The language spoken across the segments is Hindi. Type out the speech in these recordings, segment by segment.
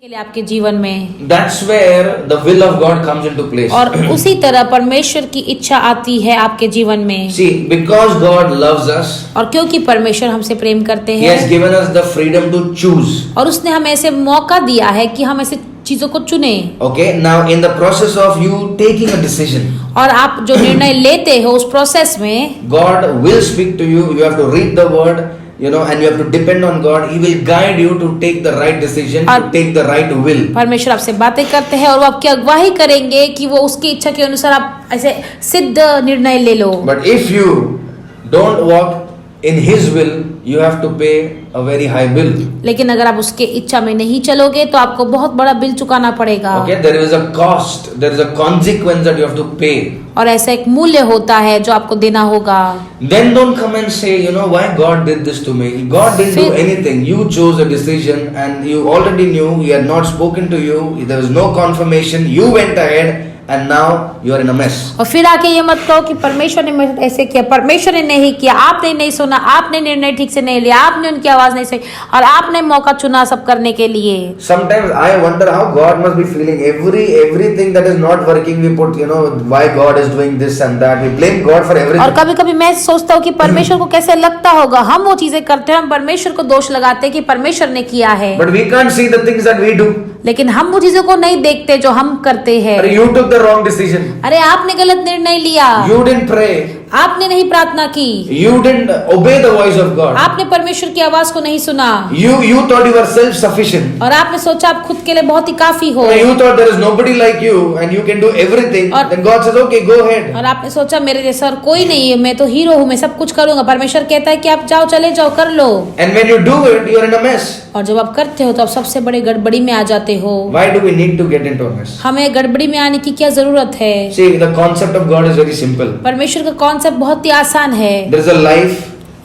के लिए आपके जीवन में। That's where the will of God comes into place. और उसी तरह परमेश्वर की इच्छा आती है आपके जीवन में। See, because God loves us, और क्योंकि परमेश्वर हमसे प्रेम करते He has हैं given us the freedom to choose. और उसने हमें ऐसे मौका दिया है कि हम ऐसे चीजों को चुने। Okay, now in the process of you taking a decision, और आप जो निर्णय लेते हो उस प्रोसेस में God will speak to you. You have to read the word, and you have to depend on God. He will guide you to take the right decision, to take the right will. परमेश्वर आपसे बातें करते हैं और वो आपकी अगुवाई करेंगे कि वो उसकी इच्छा के अनुसार आप ऐसे सिद्ध निर्णय ले लो। But if you don't walk in His will, you have to pay a very high bill. लेकिन अगर आप उसके इच्छा में नहीं चलोगे तो आपको बहुत बड़ा बिल चुकाना पड़ेगा। Okay, there is a cost, there is a consequence that you have to pay. और ऐसा एक मूल्य होता है जो आपको देना होगा। Then don't come and say, why God did this to me. God didn't do anything. You chose a decision and you already knew. He had not spoken to you. There was no confirmation. You went ahead and now you are in a mess. और फिर आके ये मत कहो कि परमेश्वर ने मेरे साथ ऐसे किया, परमेश्वर ने नहीं किया, आपने नहीं सुना, आपने निर्णय ठीक से नहीं लिया, आपने उनकी आवाज नहीं सुनी और आपने मौका चुना सब करने के लिए। Sometimes I wonder how God must be feeling. Everything that is not working, we put, why God is doing this and that. We blame God for everything. और कभी कभी मैं सोचता हूँ कि परमेश्वर को कैसे लगता होगा, हम वो चीजें करते हैं, हम परमेश्वर को दोष लगाते हैं कि परमेश्वर ने किया है। But we can't see the things that we do. लेकिन हम वो चीजों को नहीं देखते जो हम करते हैं। You took the wrong decision. अरे आपने गलत निर्णय लिया, You didn't pray. आपने नहीं प्रार्थना की, You didn't obey the voice of God. आपने परमेश्वर की आवाज को नहीं सुना You thought you were self-sufficient. और आपने सोचा आप खुद के लिए बहुत ही काफी हो You thought there is nobody like you and you can do everything. और- Then God says, okay, go ahead. और आपने सोचा मेरे जैसा और कोई नहीं है, मैं तो हीरो हूँ, मैं सब कुछ करूंगा। परमेश्वर कहता है कि आप जाओ, चले जाओ, कर लो। And when you do it, you are in a mess. और जब आप करते हो तो आप सबसे बड़े गड़बड़ी में आ जाते हो। Why do we need to get into a mess? हमें गड़बड़ी में आने की क्या जरूरत है? See, the concept of God is very simple. परमेश्वर का कॉन्सेप्ट बहुत ही आसान है। There is a life,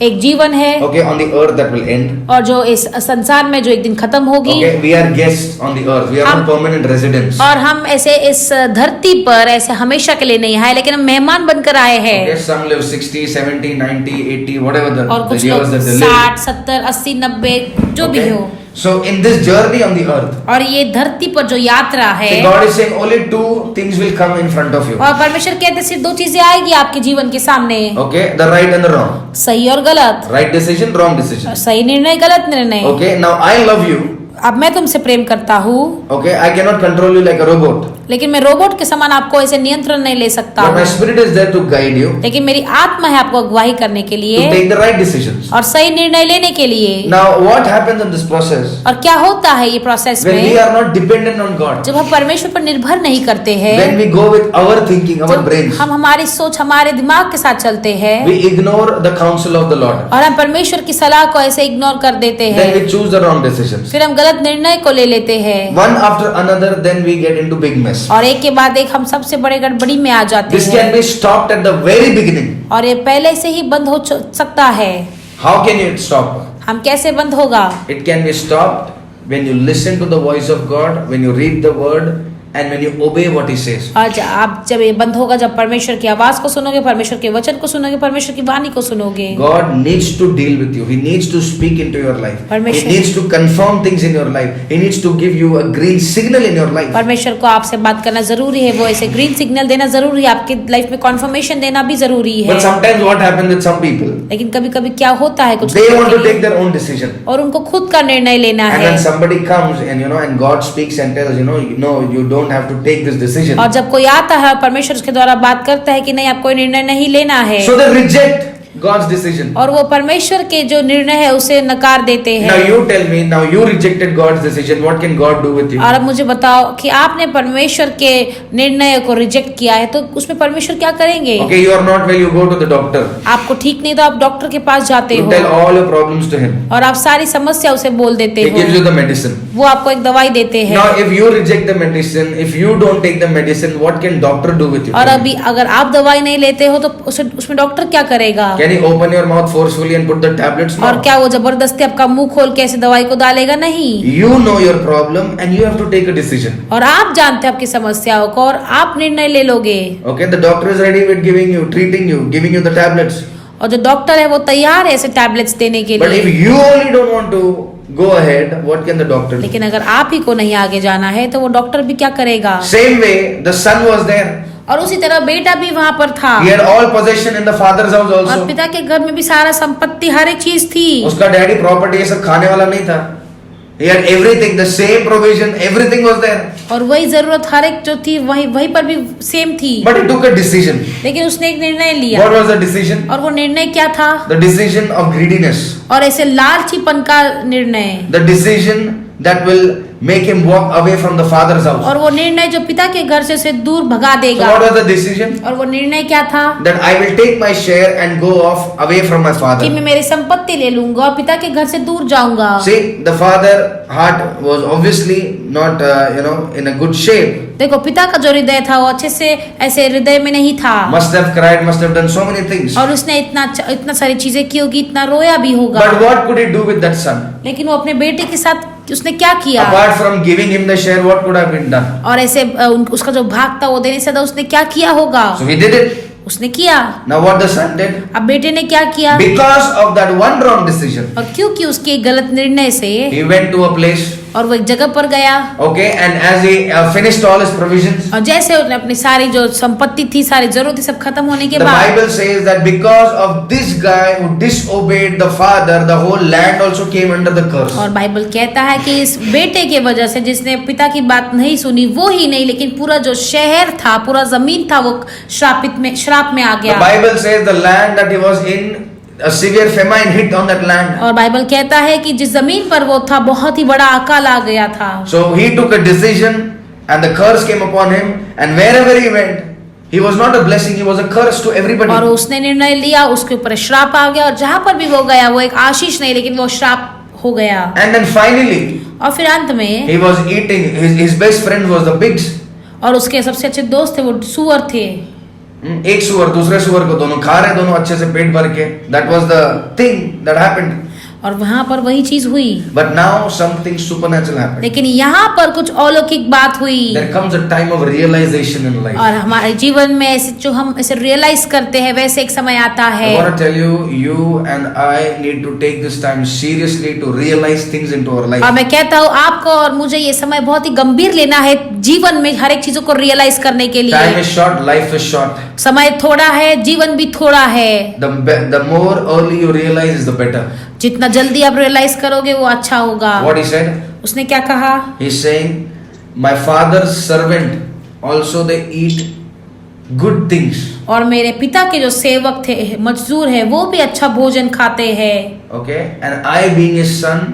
एक जीवन है okay, on the earth that will end. और जो इस संसार में जो एक दिन खत्म होगी। Okay, we are guests on the earth. We are not permanent residents. और हम ऐसे इस धरती पर ऐसे हमेशा के लिए नहीं आए, लेकिन हम मेहमान बनकर आए हैं। Okay, some live 60, 70, 90, 80, whatever the और कुछ years लोग that they live. 60, 70, 80, 90 जो भी हो। So in this journey on the earth, और ये धरती पर जो यात्रा है, see, God is saying only two things will come in front of you. और परमेश्वर कहते हैं सिर्फ दो चीजें आएगी आपके जीवन के सामने, Okay, the right and the wrong. सही और गलत। Right decision, wrong decision. सही निर्णय, गलत निर्णय। Okay, now I love you. अब मैं तुमसे प्रेम करता हूँ, Okay, I cannot control you like a robot. लेकिन मैं रोबोट के समान आपको ऐसे नियंत्रण नहीं ले सकता But my हूँ। spirit is there to guide you, लेकिन मेरी आत्मा है आपको अगुवाई करने के to लिए take the right decisions. और सही निर्णय लेने के लिए। Now, what happens in this process और क्या होता है ये प्रोसेस when we में, are not dependent on God? जब हम परमेश्वर पर निर्भर नहीं करते हैं, When we go with our thinking, our जब brains, हम हमारी सोच हमारे दिमाग के साथ चलते हैं we ignore the counsel of the Lord. और हम परमेश्वर की सलाह को ऐसे इग्नोर कर देते हैं, Then we choose the wrong decisions. फिर हम गलत निर्णय को ले लेते हैं One after another, then we get into big mess. और एक के बाद एक हम सबसे बड़े गड़बड़ी में आ जाते This can हैं। be stopped at the very beginning. और ये पहले से ही बंद हो सकता है। How can it stop? हम कैसे बंद होगा? It can be stopped when you listen to the voice of God, when you read the word, and when you obey what He says. आज आप जब ये बंद होगा, जब परमेश्वर की आवाज को सुनोगे, परमेश्वर के वचन को सुनोगे, परमेश्वर की वाणी को सुनोगे। God needs to deal with you. He needs to speak into your life. He परमेश्वर- needs to confirm things in your life. He needs to give you a green signal in your life. परमेश्वर को आपसे बात करना जरूरी है, वो ऐसे ग्रीन सिग्नल देना जरूरी है, आपकी लाइफ में कॉन्फर्मेशन देना भी जरूरी है। But sometimes what happens with some people? लेकिन कभी कभी क्या होता है, कुछ They लोगों want के to लिए, take their own decision. और उनको खुद का निर्णय लेना And है। when somebody comes and God speaks and tells, no, you don't have to take this decision. और जब कोई आता है और परमेश्वर उसके द्वारा बात करता है कि नहीं, आप कोई निर्णय नहीं लेना है, So they reject God's decision. और वो परमेश्वर के जो निर्णय है उसे नकार देते Now हैं। you tell me, now you rejected God's decision. What can God do with you? और अब मुझे बताओ कि आपने परमेश्वर के निर्णय को रिजेक्ट किया है तो उसमें परमेश्वर क्या करेंगे? Okay, you are not well, you go to the doctor. आपको ठीक नहीं तो आप डॉक्टर के पास जाते You हो tell all your problems to him. और आप सारी समस्या उसे बोल देते He gives हो, you the medicine. वो आपको एक दवाई देते हैं। Now, if you reject the medicine, if you don't take the medicine, what can doctor do with you? और अभी अगर आप दवाई नहीं लेते हो तो उसमें डॉक्टर क्या करेगा? Can he open your mouth forcefully and put the tablets? और No. क्या वो जबरदस्ती आपका मुंह खोल के ऐसे दवाई को डालेगा? नहीं। You know your problem and you have to take a decision. और आप जानते हैं आपकी समस्याओं को और आप निर्णय ले लोगे। Okay, the doctor is ready with giving you, treating you, giving you the tablets. और जो डॉक्टर है वो तैयार है ऐसे टैबलेट्स देने के But if लिए, you only don't want to go ahead, what can the doctor do? लेकिन अगर आप ही को नहीं आगे जाना है तो वो डॉक्टर भी क्या करेगा? Same way, the son was there. और उसी तरह बेटा भी वहाँ पर था। He had all possession in the father's house और also. पिता के घर में भी सारा संपत्ति, हर एक चीज थी। उसका डैडी प्रॉपर्टी ये सब खाने वाला नहीं था। He had everything, the same provision, everything was there. और वही जरूरत हर एक जो थी वही पर भी सेम थी। But he took a decision. लेकिन उसने एक निर्णय लिया। What was the decision? और वो निर्णय क्या था? The decision of greediness. और ऐसे लालचीपन का निर्णय। The decision that will make him walk away from the father's house. और वो निर्णय जो पिता के घर से उसे दूर भगा So देगा। what was the decision? और वो निर्णय क्या था? That I will take my share and go off away from my कि father. मैं मेरी संपत्ति ले लूंगा और पिता के घर से दूर जाऊंगा। See, the father heart was obviously not, in a good shape. देखो पिता का जो हृदय था वो अच्छे से ऐसे हृदय में नहीं था। Must have cried, must have done so many things. और उसने इतना सारी चीजें की होगी, इतना रोया भी होगा। But what could he do with that son? लेकिन वो अपने बेटे के साथ उसने क्या किया? Apart from giving him the share, what could have been done? और ऐसे उसका जो भाग था वो देने से ज्यादा उसने क्या किया होगा? So he did it. उसने किया। Now what the son did? अब बेटे ने क्या किया? Because of that one wrong decision, और क्योंकि उसके गलत निर्णय से he went to a place. और वो एक जगह पर गया। Okay, and as he finished all his provisions, और जैसे उसने अपनी सारी जो संपत्ति थी, सारी जरूरत सब खत्म होने के the बाद Bible says that because of this guy who disobeyed the father, the whole land also came under the curse. और बाइबल कहता है कि इस बेटे के वजह से जिसने पिता की बात नहीं सुनी, वो ही नहीं लेकिन पूरा जो शहर था, पूरा जमीन था, वो श्राप में आ The गया। Bible says the land that he was in, a severe famine hit on that land. और बाइबल कहता है कि जिस जमीन पर वो था बहुत ही बड़ा अकाल आ गया था। So he took a decision and the curse came upon him, and wherever he went, he was not a blessing, he was a curse to everybody. और उसने निर्णय लिया, उसके ऊपर श्राप आ गया और जहां पर भी वो गया वो एक आशीष नहीं लेकिन वो श्राप हो गया। And then finally, और फिर अंत में he was eating, his best friend was the pigs. और उसके सबसे अच्छे दोस्त थे वो सूअर थे। एक सुअर दूसरे सुअर को दोनों खा रहे, दोनों अच्छे से पेट भर के. That was the thing that happened. और वहां पर वही चीज हुई। But now something supernatural happened. लेकिन यहाँ पर कुछ अलौकिक बात हुई। There comes a time of realization in life. और हमारे जीवन में ऐसे जो हम ऐसे रियलाइज करते हैं वैसे एक समय आता है। I want to tell you, you and I need to take this time seriously to realize things into our life. और मैं कहता हूँ आपको और मुझे ये समय बहुत ही गंभीर लेना है जीवन में हर एक चीजों को रियलाइज करने के लिए। Time is short, life is short. समय थोड़ा है, जीवन भी थोड़ा है। The more early you realize is the better. जितना जल्दी आप रियलाइज करोगे वो अच्छा होगा। What he said? उसने क्या कहा? He's saying, my father's servant also they eat good things. और मेरे पिता के जो सेवक थे, मजदूर है, वो भी अच्छा भोजन खाते हैं। Okay, and I being his son,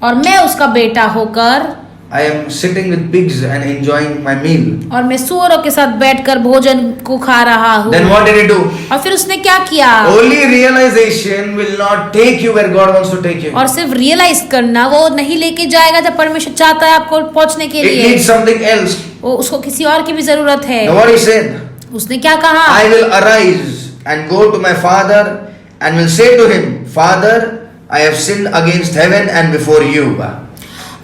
और मैं उसका बेटा होकर I am sitting with pigs and enjoying my meal. और मैं सूअरों के साथ बैठकर भोजन को खा रहा हूँ। Then what did he do? और फिर उसने क्या किया? Only realization will not take you where God wants to take you. और सिर्फ रियलाइज करना वो नहीं लेके जाएगा जब परमेश्वर चाहता है आपको पहुंचने के It लिए। needs something else. वो उसको किसी और की भी जरूरत है। Now what he said? उसने क्या कहा? I will arise and go to my father and will say to him, Father, I have sinned against heaven and before you.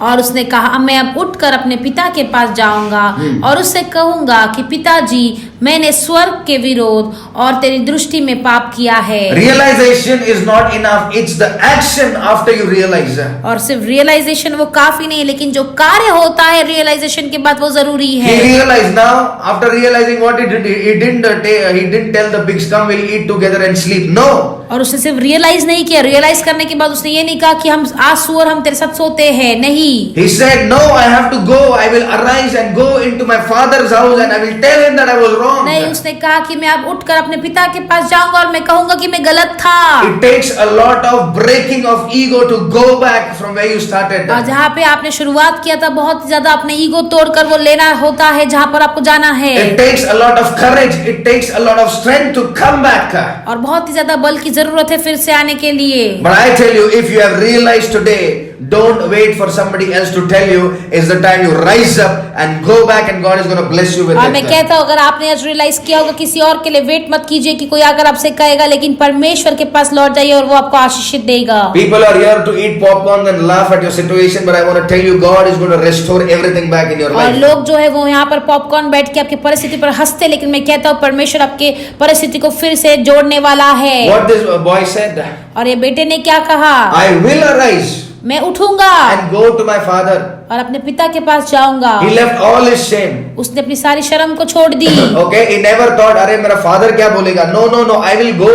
और उसने कहा मैं अब उठकर अपने पिता के पास जाऊंगा और उससे कहूंगा कि पिताजी मैंने स्वर्ग के विरोध और तेरी दृष्टि में पाप किया है। Realization is not enough, it's the action after you realize. और सिर्फ रियलाइजेशन वो काफी नहीं लेकिन जो कार्य होता है रियलाइजेशन के बाद वो जरूरी है। He realized now, after realizing what he did, he didn't tell the pigs, come we'll eat together and sleep. No. और उसने सिर्फ रियलाइज नहीं किया, रियलाइज करने के बाद उसने ये नहीं कहा कि हम आज सूअर हम तेरे साथ सोते हैं, नहीं। He said, no, I have to go, I will arise and go into my father's house and I will tell him that I was wrong. नहीं, उसने कहा कि मैं अब उठकर अपने पिता के पास जाऊंगा और मैं कहूंगा कि मैं गलत था। It takes a lot of breaking of ego to go back from where you started. और जहाँ पे आपने शुरुआत किया था बहुत ज्यादा अपने ईगो तोड़कर वो लेना होता है जहाँ पर आपको जाना है। It takes a lot of courage, it takes a lot of strength to come back. और बहुत ही ज्यादा बल की जरूरत है फिर से आने के लिए। But I tell you, if you have realized today Don't wait for somebody else to tell you. It's the time you rise up and go back, and God is going to bless you with और it. मैं कहता हूँ, अगर आपने आज रियलाइज किया होगा, किसी और के लिए वेट मत कीजिए कि कोई आकर आपसे कहेगा, लेकिन परमेश्वर के पास लौट जाइए और वो आपको आशीषित देगा। People are here to eat popcorn and laugh at your situation, but I want to tell you, God is going to restore everything back in your और life. लोग जो है वो यहाँ पर पॉपकॉर्न बैठ के आपकी परिस्थिति पर हंसते, लेकिन मैं कहता हूँ परमेश्वर आपके परिस्थिति को फिर से जोड़ने वाला है। What this boy said, और ये बेटे ने क्या कहा? I will arise मैं उठूंगा and go to my father. और अपने पिता के पास जाऊंगा। He left all his shame. उसने अपनी सारी शर्म को छोड़ दी। Okay, he never thought, अरे मेरा father क्या बोलेगा? No, no, no, I will go.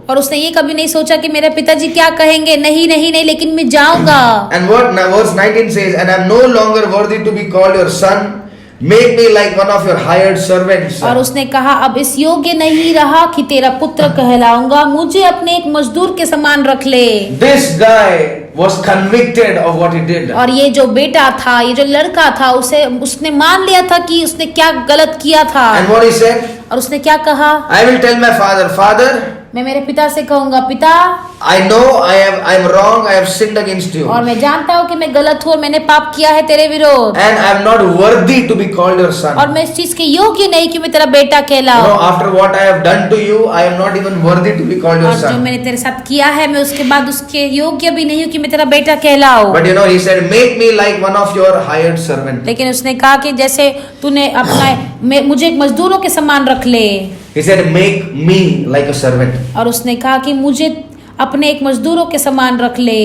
और उसने ये कभी नहीं सोचा कि मेरे पिताजी क्या कहेंगे, नहीं नहीं नहीं, लेकिन मैं जाऊंगा। And what verse 19 says, and I am no longer worthy to be called your son. Make me like one of your hired servants. और उसने कहा, अब इस योग्य नहीं रहा कि तेरा पुत्र कहलाऊंगा, मुझे अपने एक मजदूर के समान रख ले। This guy was convicted of what he did. और ये जो बेटा था, ये जो लड़का था, उसने मान लिया था कि उसने क्या गलत किया था। And what he said? और उसने क्या कहा? I will tell my father, Father, मैं मेरे पिता से कहूंगा, पिता, I know I am wrong, I have sinned against you. और मैं जानता हूँ कि मैं गलत हूँ और मैंने पाप किया है तेरे विरोध। And I am not worthy to be called your son. और मैं इस चीज के योग्य नहीं कि मैं तेरा बेटा You कहलाऊं। know, after what I have done to you, I am not even worthy to be called your और जो son. मैंने तेरे साथ किया है, मैं उसके बाद उसके योग्य भी नहीं हूँ कि मैं तेरा बेटा कहलाऊं। But you know, he said, make me like one of your hired servants. लेकिन उसने कहा कि जैसे तूने अपना मुझे एक मजदूरों के समान रख ले। He said, make me like a servant. और उसने कहा कि मुझे अपने एक मजदूरों के समान रख ले।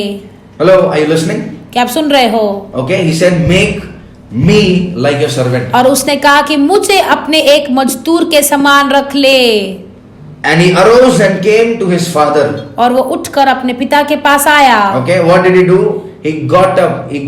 Hello, are you listening? क्या आप सुन रहे हो? Okay, he said, make me like your servant. और उसने कहा कि मुझे अपने एक मजदूर के समान रख ले। And he arose and came to his father. और वो उठकर अपने पिता के पास आया। Okay, what did he do? He got up. He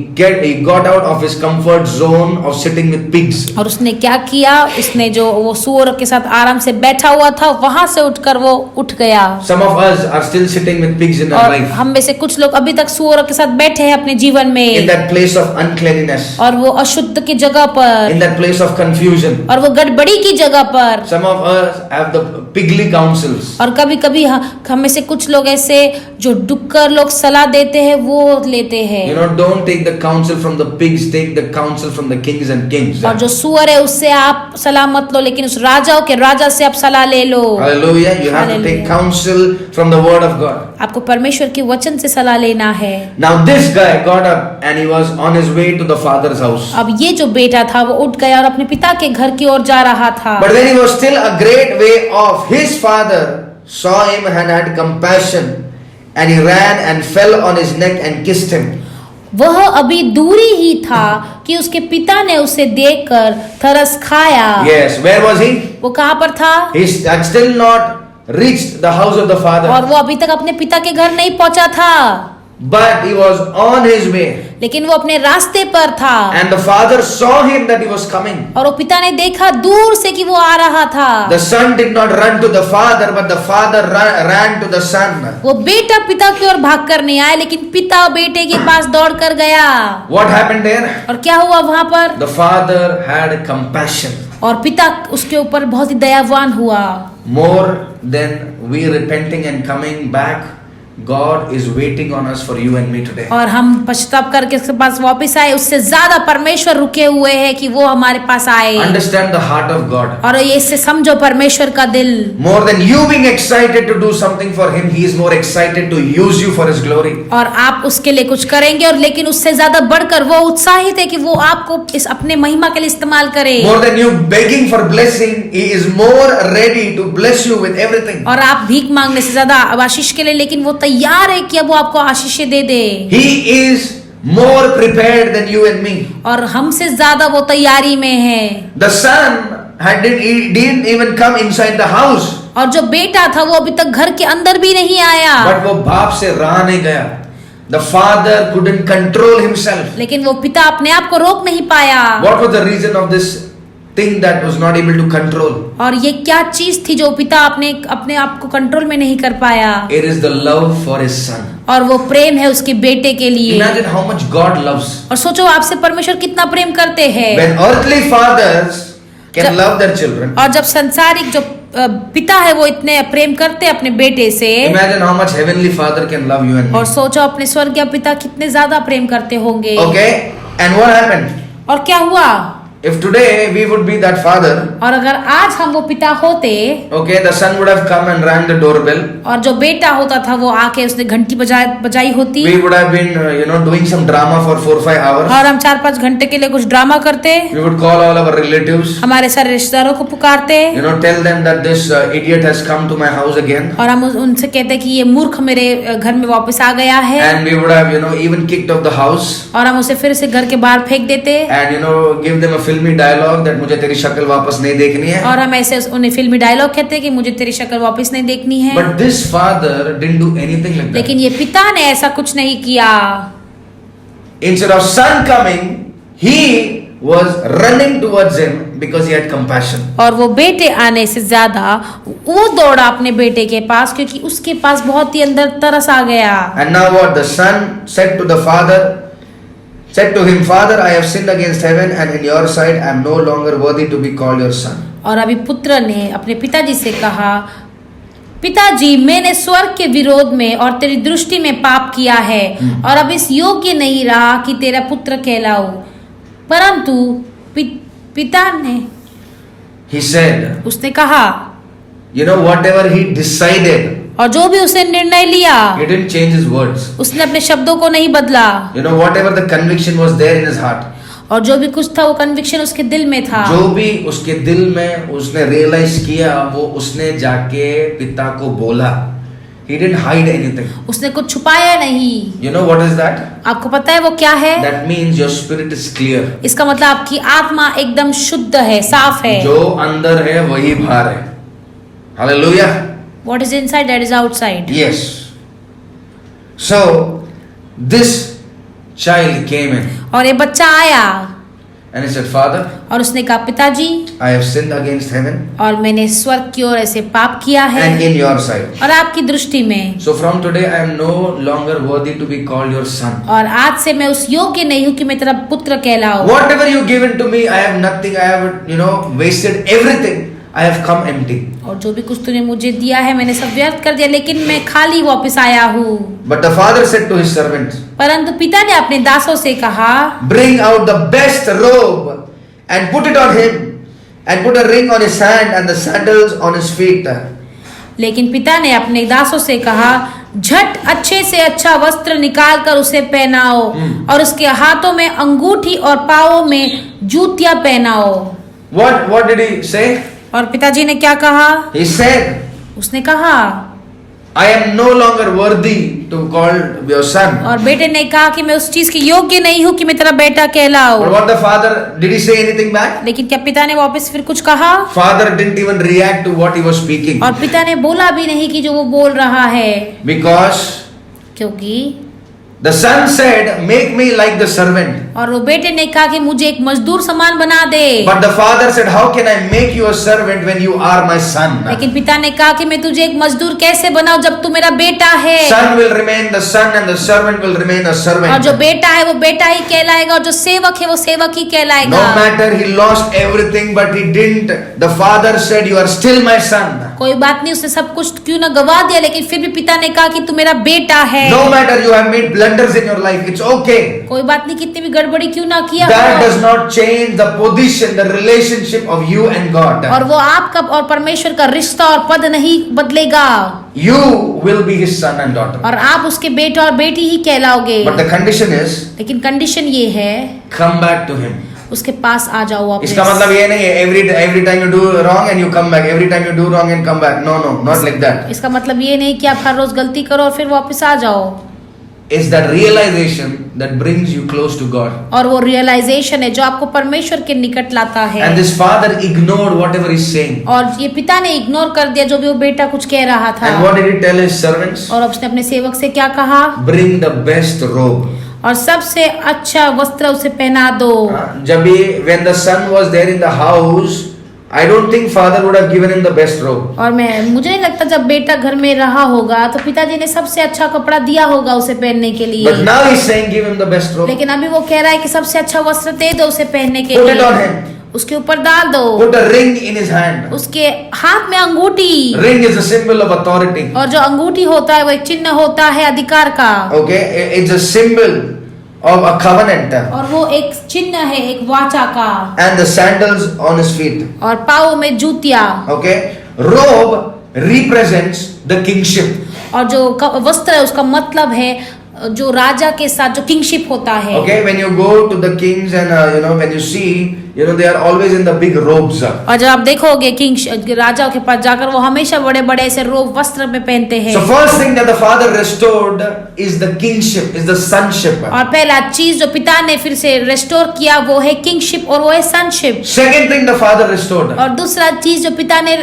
got out of his comfort zone of sitting with pigs. और उसने क्या किया? उसने जो वो सूअर के साथ आराम से बैठा हुआ था, वहां से उठकर वो उठ गया। Some of us are still sitting with pigs in our और life. हम में से कुछ लोग अभी तक सूअर के साथ बैठे हैं अपने जीवन In में, that place of uncleanliness. और वो अशुद्ध की जगह पर, In that place of confusion. और वो गड़बड़ी की जगह पर। Some of us have the pigly counsels. और कभी कभी हम में से कुछ लोग ऐसे जो डुक्कर लोग सलाह देते हैं वो लेते हैं। You know, don't take the counsel from the pigs, take the counsel from the kings and kings. और जो सुअर है उससे आप सलाह मत लो, लेकिन उस राजाओं के राजा से आप सलाह ले लो। Hallelujah. You have to take counsel from the word of God. आपको परमेश्वर के वचन से सलाह लेना है। Now this guy got up and he was on his way to the father's house. अब ये जो बेटा था वो उठ गया और अपने पिता के घर की ओर जा रहा था। But when he was still a great way off, his father saw him and had compassion, and he ran and fell on his neck and kissed him. वह अभी दूरी ही था कि उसके पिता ने उसे देखकर तरस खाया। Yes, where was he? वो कहाँ पर था? He had still not reached the house of the और father, वो अभी तक अपने पिता के घर नहीं पहुंचा था, but he was on his way. लेकिन वो अपने रास्ते पर था। And the father saw him that he was coming. और वो पिता ने देखा दूर से कि वो आ रहा था। The son did not run to the father, but the father ran to the son. वो बेटा पिता की ओर भाग कर नहीं आया, लेकिन पिता बेटे के पास दौड़ कर गया। What happened there? और क्या हुआ वहां पर? The father had compassion. और पिता उसके ऊपर बहुत ही दयावान हुआ। More than we repenting and coming back, God is waiting on us for you and me today. और हम पश्चाताप करके उसके पास वापस आए, उससे ज्यादा परमेश्वर रुके हुए हैं कि वो हमारे पास आए। Understand the heart of God. और ये इससे समझो परमेश्वर का दिल। More than you being excited to do something for Him, He is more excited to use you for His glory. और आप उसके लिए कुछ करेंगे, और लेकिन उससे ज्यादा बढ़कर वो उत्साहित है कि वो आपको इस अपने महिमा के लिए इस्तेमाल करे। More than you begging for blessing, He is more ready to bless you with everything. और आप भीख मांगने से ज्यादा आशीष के लिए, लेकिन वो तैयार है कि अब वो आपको आशीष दे दे। He is more prepared than you and me. और हमसे ज्यादा वो तैयारी में है। The son didn't even come inside the house. और जो बेटा था वो अभी तक घर के अंदर भी नहीं आया। But वो बाप से रहा नहीं गया. The father couldn't control himself. लेकिन वो पिता अपने आप को रोक नहीं पाया। What was the reason of this thing that was not able to control? और ये क्या चीज थी जो पिता अपने आप को कंट्रोल में नहीं कर पाया? It is the love for his son. और वो प्रेम है उसके बेटे के लिए। Imagine how much God loves. और सोचो आपसे परमेश्वर कितना प्रेम करते हैं। When earthly fathers can love their children, और जब संसारिक जो पिता है वो इतने प्रेम करते अपने बेटे से। Imagine how much heavenly Father can love you and me. और सोचो अपने स्वर्गीय पिता कितने ज्यादा प्रेम करते होंगे। Okay, and what happened? और क्या हुआ? If today we would be that father, और अगर आज हम वो पिता होते, okay, the son would have come and rang the doorbell. और जो बेटा होता था वो आके उसने घंटी बजाई होती। We would have been, doing some drama for 4-5 hours. और हम 4-5 घंटे के लिए कुछ ड्रामा करते। We would call all our relatives. हमारे सारे रिश्तेदारों को पुकारते। Tell them that this idiot has come to my house again. और हम उनसे कहते कि ये मूर्ख मेरे घर में वापस आ गया है। And we would have, even kicked off the house. और हम उसे फिर से घर के बाहर फेंक देते। And give them a filmy dialogue that मुझे तेरी शक्ल वापस नहीं देखनी है। और हम ऐसे उन्हें फिल्मी डायलॉग कहते कि मुझे तेरी शक्ल वापस नहीं देखनी है। But this father didn't do anything like that. लेकिन ये पिता ने ऐसा कुछ नहीं किया। Instead of son coming, he was running towards him because he had compassion. और वो बेटे आने से ज्यादा वो दौड़ा अपने बेटे के पास क्योंकि उसके पास बहुत ही अंदर तरस आ गया। And now what? The son said to the father, said to him, Father, I have sinned against heaven and in your sight I am no longer worthy to be called your son. और अभी पुत्र ने अपने पिताजी से कहा, पिताजी मैंने स्वर्ग के विरोध में और तेरी दृष्टि में पाप किया है और अब इस योग्य नहीं रहा कि तेरा पुत्र कहलाऊं। परंतु पिता ने He said, उसने कहा, whatever he decided, और जो भी उसने निर्णय लिया, he didn't change his words. उसने अपने शब्दों को नहीं बदला। Whatever the conviction was there in his heart. और जो भी कुछ था वो कन्विक्शन उसके दिल में था। जो भी उसके दिल में उसने रियलाइज किया वो उसने जाके पिता को बोला। He didn't hide anything. उसने कुछ छुपाया नहीं। What is that? आपको पता है वो क्या है? That means your spirit is clear. इसका मतलब आपकी आत्मा एकदम शुद्ध है, साफ है। जो अंदर है वही बाहर है। Hallelujah. What is inside, that is outside. Yes. So this child came in. और ये बच्चा आया and he said, Father, और उसने कहा, पिताजी I have sinned against heaven और मैंने स्वर्ग की ओर ऐसे पाप किया है and in your sight. और आपकी दृष्टि में। So from today I am no longer worthy to be called your son. और आज से मैं उस योग्य नहीं हूँ कि मैं तेरा पुत्र कहलाऊं। Whatever you given to me, I have nothing. I have wasted everything. I have come empty. और जो भी कुछ तूने मुझे दिया है मैंने सब व्यर्थ कर दिया, लेकिन मैं खाली वापस आया हूँ। But the father said to his servants, परंतु पिता ने अपने दासों से कहा, bring out the best robe and put it on him and put a ring on his hand and the sandals on his feet. लेकिन पिता ने अपने दासों से कहा, झट अच्छे से अच्छा वस्त्र निकाल कर उसे पहनाओ और उसके हाथों में अंगूठी और पाँवों में जूतियां पहनाओ। What did he say? और पिताजी ने क्या कहा? He said, उसने कहा, I am no longer worthy to be called your son. और बेटे ने कहा कि मैं उस चीज के योग्य नहीं हूँ कि मैं तेरा बेटा कहलाऊं। But what the father, did he say anything back? लेकिन क्या पिता ने वापस फिर कुछ कहा? Father didn't even react to what he was speaking. और पिता ने बोला भी नहीं कि जो वो बोल रहा है। Because क्योंकि the son said, make me like the servant. और वो बेटे ने कहा कि मुझे एक मजदूर समान बना दे। But the father said, how can I make you a servant when you are my son? लेकिन पिता ने कहा कि मैं तुझे एक मजदूर कैसे बनाऊं जब तू मेरा बेटा है। Son will remain the son and the servant will remain a और servant. जो बेटा है वो बेटा ही कहलाएगा और जो सेवक है वो सेवक ही कहलाएगा। No matter he lost everything, but he didn't. The father said, you are still my son. कोई बात नहीं, उसने सब कुछ क्यों ना गवा दिया, लेकिन फिर भी पिता ने कहा कि तू मेरा बेटा है। No matter you have made blunders in your life, it's okay. कोई बात नहीं, कितनी भी गड़बड़ी क्यों ना किया That हो। does not change the position, the relationship of you and God. और वो आपका और परमेश्वर का रिश्ता और पद नहीं बदलेगा। You will be his son and daughter. और आप उसके बेटा और बेटी ही कहलाओगे। But the condition is, लेकिन कंडीशन ये है, come back to him. उसके पास आ जाओ वापस। इसका मतलब ये नहीं है every time you do wrong and you come back, every time you do wrong and come back. No, not like that. इसका मतलब ये नहीं कि आप हर रोज गलती करो और फिर वापस आ जाओ। It's that realization that brings you close to God. और वो रियलाइजेशन है जो आपको परमेश्वर के निकट लाता है। And this father ignored whatever he's saying. और ये पिता ने इग्नोर कर दिया जो भी वो बेटा कुछ कह रहा था। And what did he tell his servants? और उसने अपने सेवक से क्या कहा? Bring the best robe. और सबसे अच्छा वस्त्र उसे पहना दो। जब भी when the son was there in the house, I don't think father would have given him the best robe. और मुझे नहीं लगता जब बेटा घर में रहा होगा तो पिताजी ने सबसे अच्छा कपड़ा दिया होगा उसे पहनने के लिए। But now he's saying give him the best robe. लेकिन अभी वो कह रहा है कि सबसे अच्छा वस्त्र दे दो उसे पहनने के Put लिए। it on him. उसके ऊपर डाल दो। Put a ring in his hand. उसके हाथ में अंगूठी, Ring is a symbol of authority. और जो अंगूठी होता है वो एक चिन्ह होता है अधिकार का, Okay, it's a symbol of a covenant. और वो एक चिन्ह है एक वाचा का। And the sandals on his feet. और पाँव में जूतियां। Okay, robe represents the kingship. और जो वस्त्र है उसका मतलब है जो राजा के साथ जो किंगशिप होता है। Okay, when you go to the kings and when you see, they are always in the big robes. और जब आप देखोगे राजाओं के पास जाकर वो हमेशा बड़े बड़े ऐसे रोब वस्त्र में पहनते हैं। So first thing that the father restored is the kingship, is the sonship. और पहला चीज जो पिता ने फिर से रेस्टोर किया वो है किंगशिप और वो है sonship. Second thing the father restored और दूसरा चीज जो पिता ने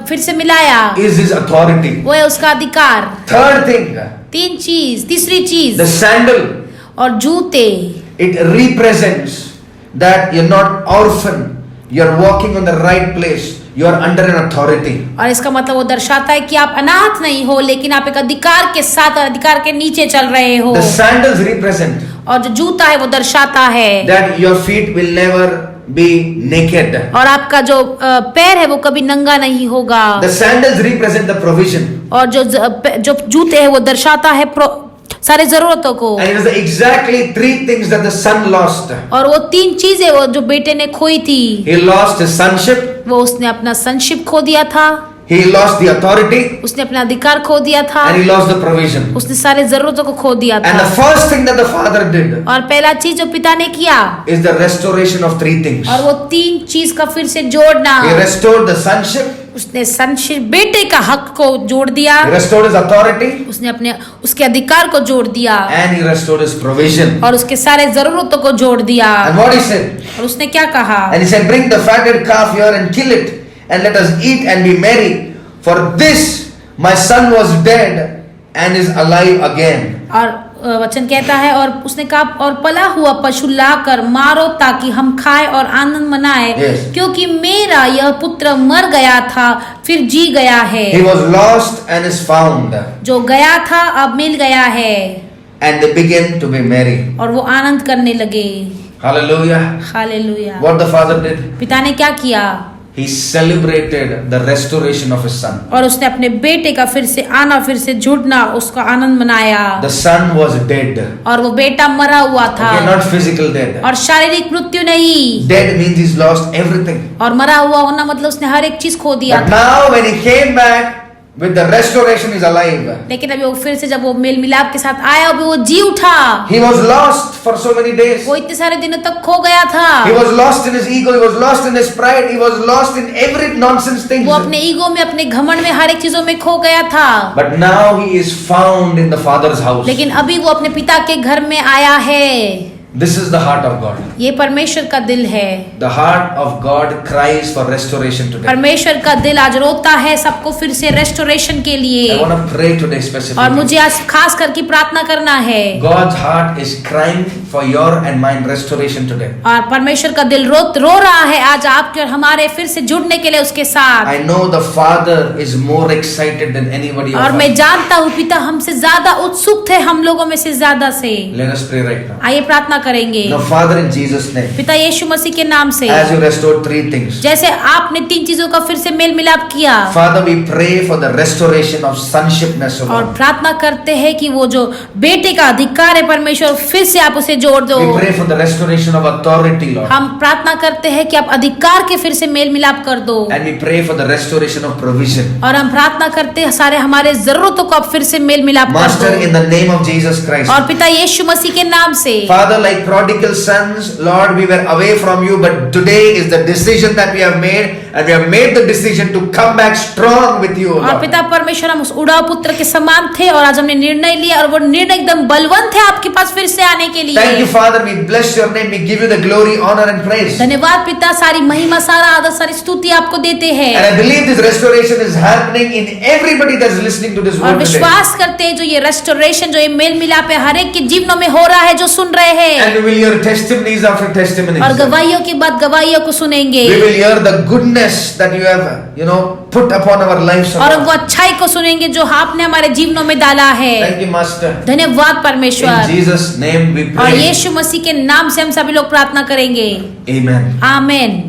फिर से मिलाया is his authority. वो है उसका अधिकार। Third thing, तीसरी चीज the sandal. और जूते, It represents that you're not orphan, you're walking on the right place, you are under an authority. और इसका मतलब वो दर्शाता है कि आप अनाथ नहीं हो लेकिन आप एक अधिकार के साथ और अधिकार के नीचे चल रहे हो। The sandals represent और जो जूता है वो दर्शाता है that your feet will never be naked. और आपका जो पैर है वो कभी नंगा नहीं होगा। The sandals represent the provision. और जो जूते हैं वो दर्शाता है सारे जरूरतों को। And it is exactly three things that the son lost. और वो तीन चीजें वो जो बेटे ने खोई थी। He lost his sonship. वो उसने अपना सनशिप खो दिया था। He lost the authority. उसने अपना अधिकार खो दिया था। And he lost the provision. उसने सारे जरूरतों को खो दिया था। And the first thing that the father did और पहला चीज जो पिता ने किया is the restoration of three things. और वो तीन चीज का फिर से जोड़ना। He restored the sonship. उसने सनशिप बेटे का हक को जोड़ दिया। He restored his authority. उसने उसके अधिकार को जोड़ दिया। And he restored his provision. और उसके सारे जरूरतों को जोड़ दिया। And what he said? और उसने क्या कहा? And he said, bring the fatted calf here and kill it, and let us eat and be merry. For this my son was dead and is alive again. और वचन कहता है और उसने कहा और पला हुआ पशु लाकर मारो ताकि हम खाए और आनंद मनाए। Yes. क्योंकि मेरा यह पुत्र मर गया था फिर जी गया है। He was lost and is found. जो गया था अब मिल गया है। And they began to be merry. और वो आनंद करने लगे। Hallelujah. Hallelujah. What the father did? पिता ने क्या किया? He celebrated the restoration of his son. और उसने अपने बेटे का फिर से आना फिर से जुड़ना उसका आनंद मनाया। The son was dead. और वो बेटा मरा हुआ था। Okay, not physical dead. और शारीरिक मृत्यु नहीं। Dead means he's lost everything. और मरा हुआ होना मतलब उसने हर एक चीज खो दिया But था। now when he came back with the restoration, he's alive. लेकिन अभी वो फिर से जब वो मेल मिलाप के साथ आया अभी वो जी उठा। He was lost for so many days. वो इतने सारे दिनों तक खो गया था। He was lost in his ego. He was lost in his pride. He was lost in every nonsense thing. वो अपने ईगो में अपने घमंड में हर एक चीजों में खो गया था। But now he is found in the Father's house. लेकिन अभी वो अपने पिता के घर में आया है। This is the heart of God. ये परमेश्वर का दिल है। The heart of God cries for restoration today. परमेश्वर का दिल आज रोता है सबको फिर से रेस्टोरेशन के लिए। I want to pray today और specifically. मुझे आज खास करके प्रार्थना करना है। God's heart is crying for your and mine restoration today. और परमेश्वर का दिल रो रहा है आज आपके और हमारे फिर से जुड़ने के लिए उसके साथ। I know the Father is more excited than anybody और of मैं us. जानता हूँ पिता हमसे ज्यादा उत्सुक थे हम लोगों में से ज्यादा से। Let us pray right now. आइए प्रार्थना करेंगे। Now, Father, in Jesus' name, पिता यीशु मसीह के नाम से as you restored three things, जैसे आपने तीन चीजों का फिर से मेल मिलाप किया Father, we pray for the restoration of sonshipness, O और Lord. प्रार्थना करते हैं कि वो जो बेटे का अधिकार है परमेश्वर फिर से आप उसे जोड़ दो। We pray for the restoration of authority, Lord. हम प्रार्थना करते हैं कि आप अधिकार के फिर से मेल मिलाप कर दो। And we pray for the restoration of provision. और हम प्रार्थना करते हैं सारे हमारे जरूरतों को आप फिर से मेल मिलाप कर Master, दो। in the name of Jesus Christ. और पिता यीशु मसीह के नाम से Father, like prodigal sons, Lord, we were away from you, but today is the decision that we have made, and we have made the decision to come back strong with you, और Lord. पिता परमेश्वर हम उस उड़ाव पुत्र के समान थे और आज हमने निर्णय लिया और वो निर्णय एकदम बलवंत है आपके पास फिर से आने के लिए। Thank you, Father. We bless your name. We give you the glory, honor, and praise. धन्यवाद पिता सारी महिमा सारा आदर सारी स्तुति आपको देते हैं। And I believe this restoration is happening in everybody that's listening to this और word today. विश्वास करते हैं जो ये रेस्टोरेशन जो ये मेल मिलाप है हर एक के जीवनों में हो रहा है जो सुन रहे हैं। And we will hear testimonies after testimonies. और गवाहियों के बाद गवाहियों को सुनेंगे। We will hear the goodness that you have, put upon our lives. और उनको अच्छाई को सुनेंगे जो आपने हमारे जीवनों में डाला है। Thank you, Master. धन्यवाद परमेश्वर। In Jesus' name we और pray. यीशु मसीह के नाम से हम सभी लोग प्रार्थना करेंगे। Amen. आमेन।